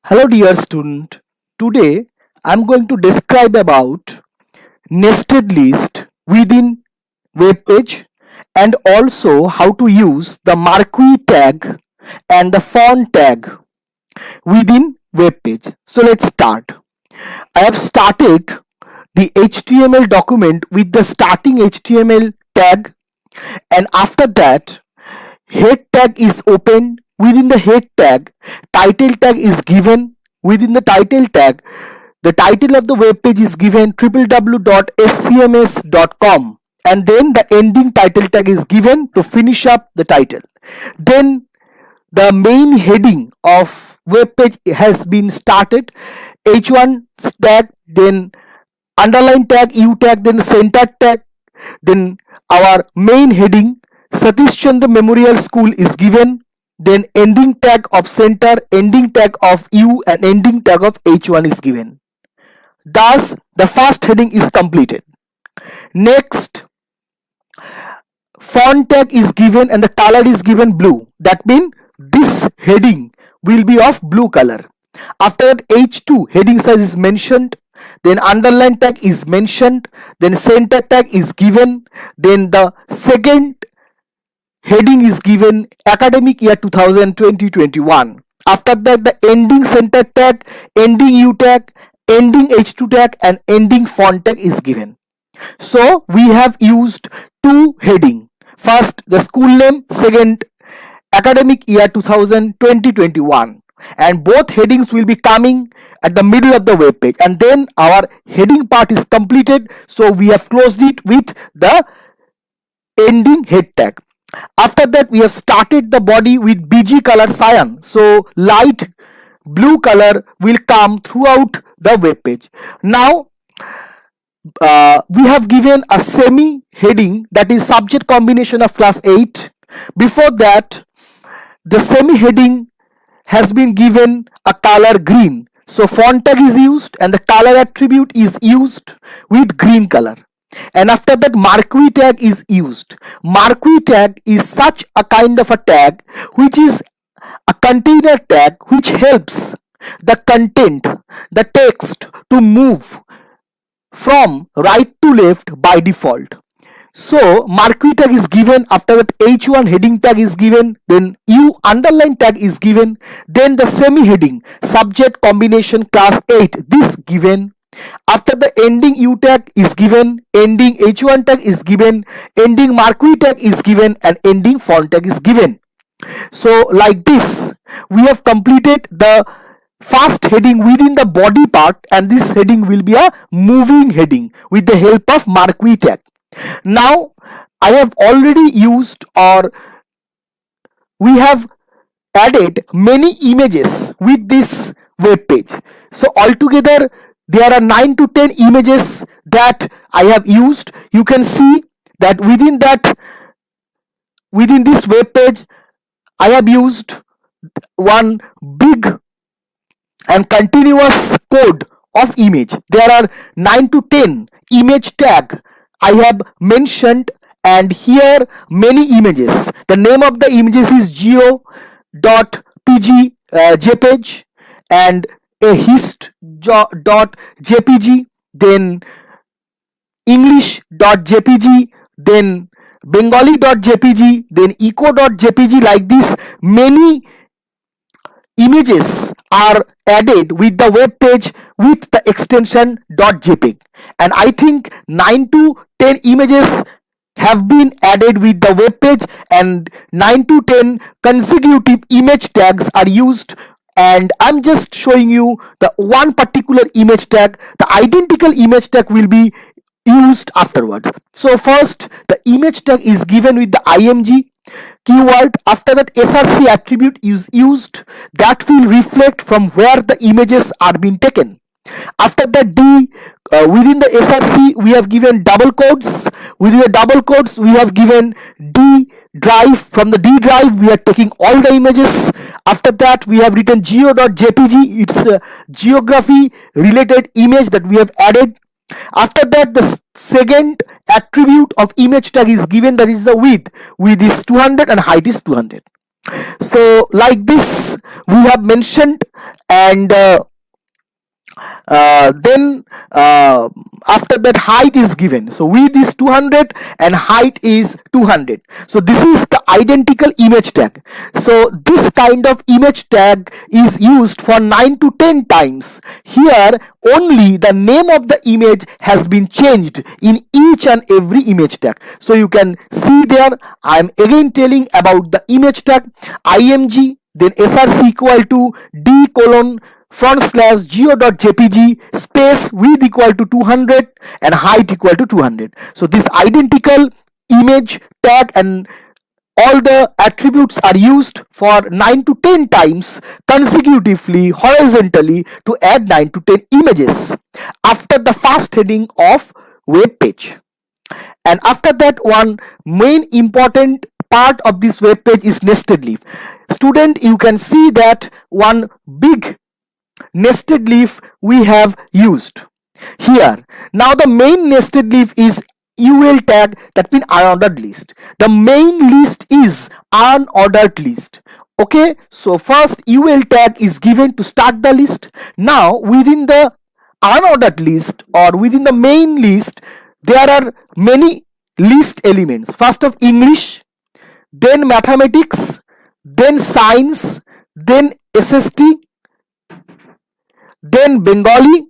Hello dear student. Today I am going to describe about nested list within web page and also how to use the marquee tag and the font tag within web page. So let's start. I have started the HTML document with the starting HTML tag, and after that head tag is opened. Within the head tag, title tag is given. Within the title tag, the title of the web page is given www.scms.com, and then the ending title tag is given to finish up the title. Then the main heading of web page has been started. H1 tag, then underline tag, U tag, then center tag, then our main heading Satish Chandra Memorial School is given, then ending tag of center, ending tag of U, and ending tag of H1 is given. Thus the first heading is completed. Next, font tag is given and the color is given blue. That means this heading will be of blue color. After that, H2 heading size is mentioned, then underline tag is mentioned, then center tag is given, then the second heading is given academic year 2020-21. After that, the ending center tag, ending U tag, ending H2 tag, and ending font tag is given. So we have used two heading. First the school name, second academic year 2020-21, and both headings will be coming at the middle of the web page, and then our heading part is completed. So we have closed it with the ending head tag. After that, we have started the body with BG color cyan, so light blue color will come throughout the web page. Now we have given a semi heading, that is subject combination of class 8. Before that, the semi heading has been given a color green, so font tag is used and the color attribute is used with green color. And after that, marquee tag is used. Marquee tag is such a kind of a tag which is a container tag which helps the content, the text, to move from right to left by default. So marquee tag is given. After that, H1 heading tag is given, then U underline tag is given, then the semi heading subject combination class 8, this given. After the ending U tag is given, ending H1 tag is given, ending marquee tag is given, and ending font tag is given. So like this, we have completed the first heading within the body part, and this heading will be a moving heading with the help of marquee tag. Now I have already used, or we have added many images with this web page. So altogether there are 9 to 10 images that I have used. You can see that within this web page I have used one big and continuous code of image. There are 9 to 10 image tag I have mentioned, and here many images. The name of the images is geo.pg jpeg, and a hist.jpg, then english.jpg, then bengali.jpg, then eco.jpg. Like this, many images are added with the web page with the extension .jpeg, and I think 9 to 10 images have been added with the web page, and 9 to 10 consecutive image tags are used. And I'm just showing you the one particular image tag. The identical image tag will be used afterwards. So first, the image tag is given with the img keyword. After that, src attribute is used that will reflect from where the images are being taken. After that, within the src we have given double quotes. Within the double quotes we have given d drive. From the d drive we are taking all the images. After that, we have written geo.jpg. It's a geography related image that we have added. After that, the second attribute of image tag is given, that is the width. Width is 200 and height is 200. So like this we have mentioned, and then after that height is given. So width is 200 and height is 200. So this is the identical image tag. So this kind of image tag is used for 9 to 10 times. Here only the name of the image has been changed in each and every image tag. So you can see there, I am again telling about the image tag img, then src equal to d colon /geo.jpg space width equal to 200 and height equal to 200. So this identical image tag and all the attributes are used for 9 to 10 times consecutively horizontally to add 9 to 10 images after the first heading of web page. And after that, one main important part of this web page is nested leaf. Student, you can see that one big nested leaf we have used here. Now the main nested leaf is ul tag, that means unordered list. The main list is unordered list. Okay, so first ul tag is given to start the list. Now within the unordered list or within the main list there are many list elements. First of English, then mathematics, then science, then SST, then Bengali,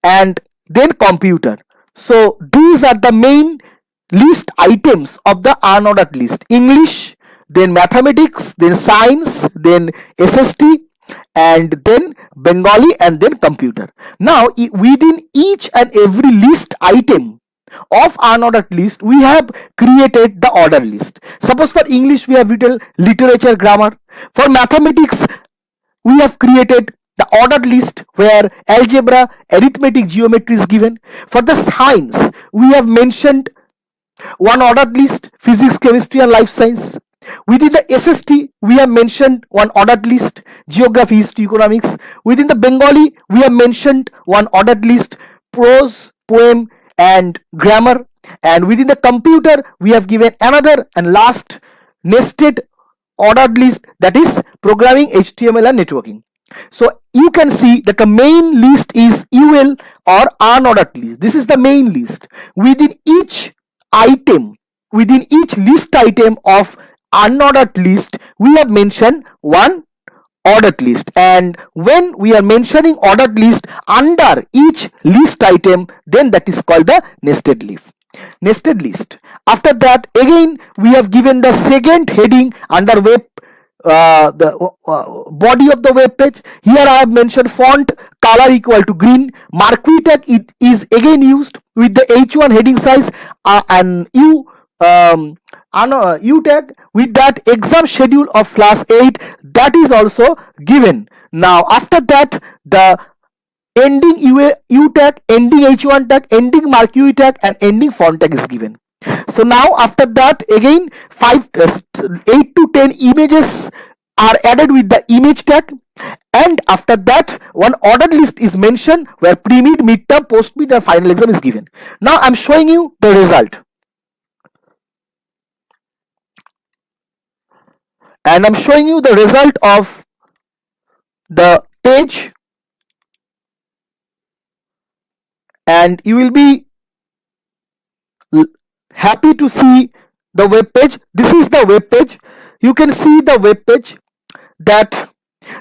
and then computer. So these are the main list items of the unordered list: English, then mathematics, then science, then SST, and then Bengali, and then computer. Now within each and every list item of unordered list we have created the order list. Suppose for English we have written literature, grammar. For mathematics we have created the ordered list where algebra, arithmetic, geometry is given. For the science we have mentioned one ordered list: physics, chemistry, and life science. Within the SST we have mentioned one ordered list: geography, history, economics. Within the Bengali we have mentioned one ordered list: prose, poem, and grammar. And within the computer we have given another and last nested ordered list, that is programming, HTML, and networking. So you can see that the main list is ul or unordered list. This is the main list. Within each item, within each list item of unordered list we have mentioned one ordered list, and when we are mentioning ordered list under each list item, then that is called the nested leaf, nested list. After that, again we have given the second heading under web, the body of the web page. Here I have mentioned font color equal to green. Marquee tag it is again used with the h1 heading size and u u tag. With that, exam schedule of class 8, that is also given. Now after that, the ending u tag, ending h1 tag, ending marquee tag, and ending font tag is given. So now after that, again 8 to 10 images are added with the image tag, and after that one ordered list is mentioned where pre-mid, midterm, post-mid, and final exam is given. Now I'm showing you the result, and I'm showing you the result of the page, and you will be happy to see the web page. This is the web page. You can see the web page that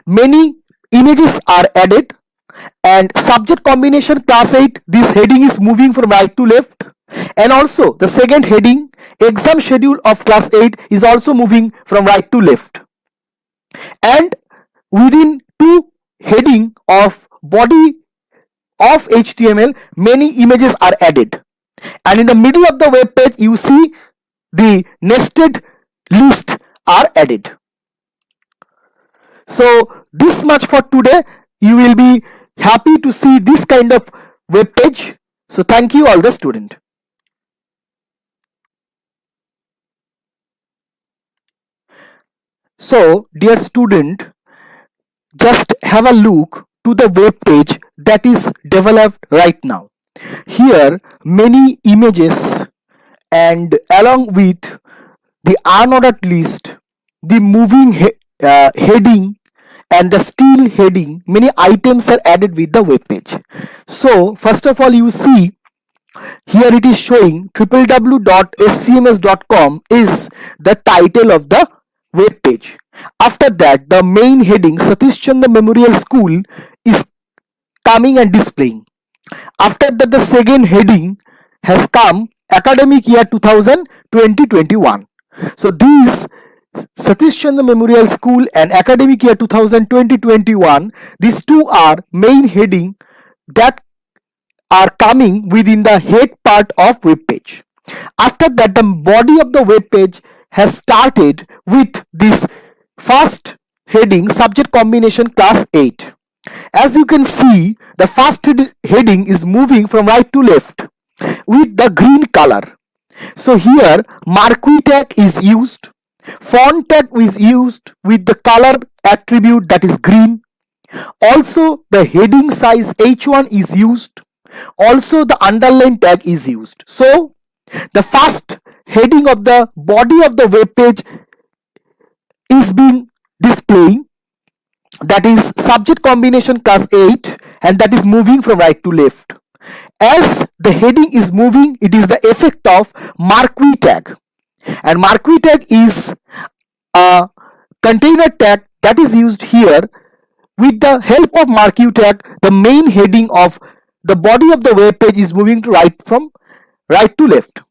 many images are added, and subject combination class 8, this heading is moving from right to left, and also the second heading, exam schedule of class 8, is also moving from right to left. And within two heading of body of HTML, many images are added, and in the middle of the web page you see the nested list are added. So this much for today. You will be happy to see this kind of web page. So thank you all the student. So dear student, just have a look to the web page that is developed right now. Here many images and along with the unordered list, the moving heading and the still heading, many items are added with the web page. So first of all, you see here it is showing www.scms.com is the title of the web page. After that, the main heading Satish Chandra Memorial School is coming and displaying. After that, the second heading has come academic year 2020-21. So these Satish Chandra Memorial School and academic year 2020-21, these two are main heading that are coming within the head part of web page. After that, the body of the web page has started with this first heading subject combination class 8. As you can see, the first heading is moving from right to left with the green color. So here marquee tag is used, font tag is used with the color attribute that is green. Also the heading size H1 is used. Also the underline tag is used. So the first heading of the body of the web page is being displaying, that is subject combination class 8, and that is moving from right to left. As the heading is moving, it is the effect of marquee tag, and marquee tag is a container tag that is used here. With the help of marquee tag, the main heading of the body of the web page is moving to from right to left.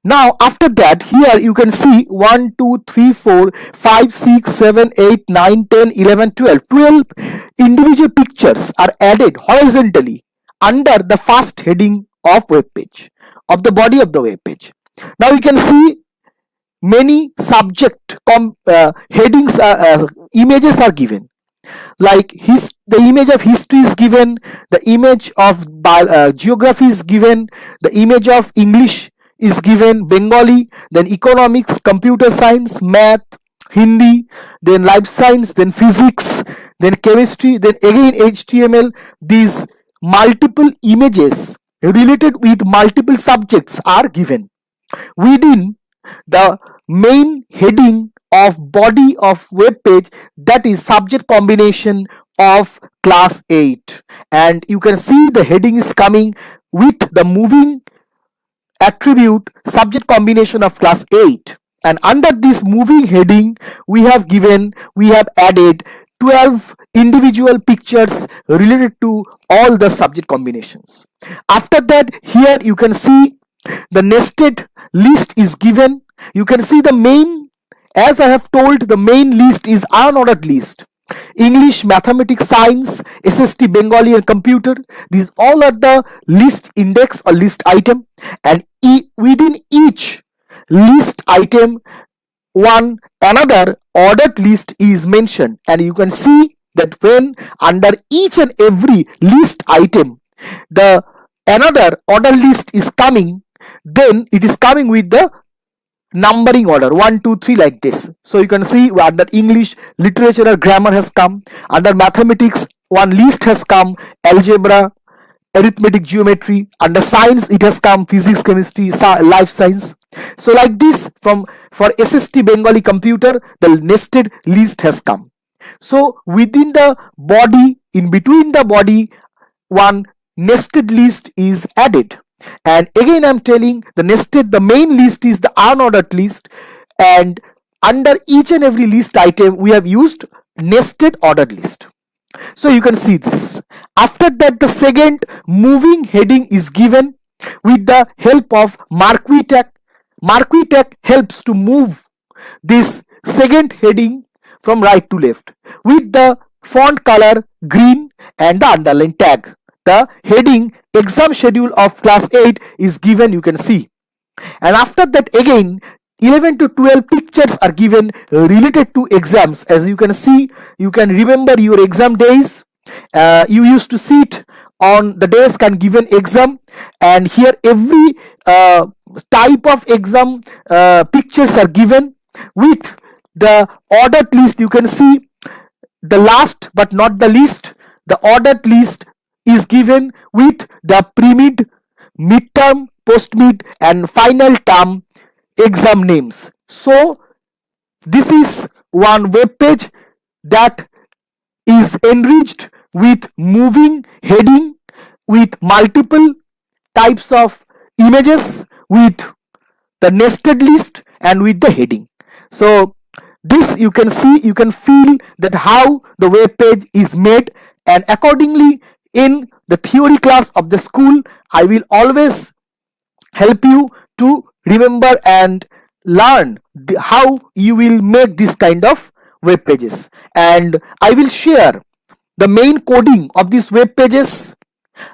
Now after that, here you can see 1 2 3 4 5 6 7 8 9 10 11 12 individual pictures are added horizontally under the first heading of web page, of the body of the web page. Now you can see many subject headings, images are given, like the image of history is given, the image of geography is given, the image of English is given, Bengali, then economics, computer science, math, Hindi, then life science, then physics, then chemistry, then again HTML. These multiple images related with multiple subjects are given within the main heading of body of web page, that is subject combination of class 8. And you can see the heading is coming with the moving attribute subject combination of class 8, and under this moving heading we have added 12 individual pictures related to all the subject combinations. After that, here you can see the nested list is given. You can see the main, as I have told, the main list is unordered list. English, mathematics, science, SST, Bengali and computer, these all are the list index or list item, and within each list item one another ordered list is mentioned. And you can see that when under each and every list item the another order list is coming, then it is coming with the numbering order 1 2 3 like this. So you can see under English, literature or grammar has come, under mathematics one list has come, algebra, arithmetic, geometry, under science it has come, physics, chemistry, life science. So like this, for SST, Bengali, computer, the nested list has come. So within the body, in between the body, one nested list is added. And again I'm telling, the main list is the unordered list, and under each and every list item we have used nested ordered list. So you can see this. After that, the second moving heading is given with the help of marquee tag. Marquee tag helps to move this second heading from right to left with the font color green and the underline tag. The heading exam schedule of class 8 is given, you can see. And after that, again 11 to 12 pictures are given related to exams. As you can see, you can remember your exam days. You used to sit on the desk and given exam, and here every type of exam pictures are given with the ordered list. You can see the last but not the least, the ordered list is given with the pre-mid, mid-term, post-mid and final term exam names. So this is one web page that is enriched with moving heading, with multiple types of images, with the nested list, and with the heading. So this you can see, you can feel that how the web page is made, and accordingly in the theory class of the school I will always help you to remember and learn how you will make this kind of web pages, and I will share the main coding of these web pages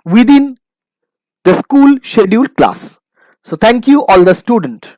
within the school schedule class. So thank you all the student.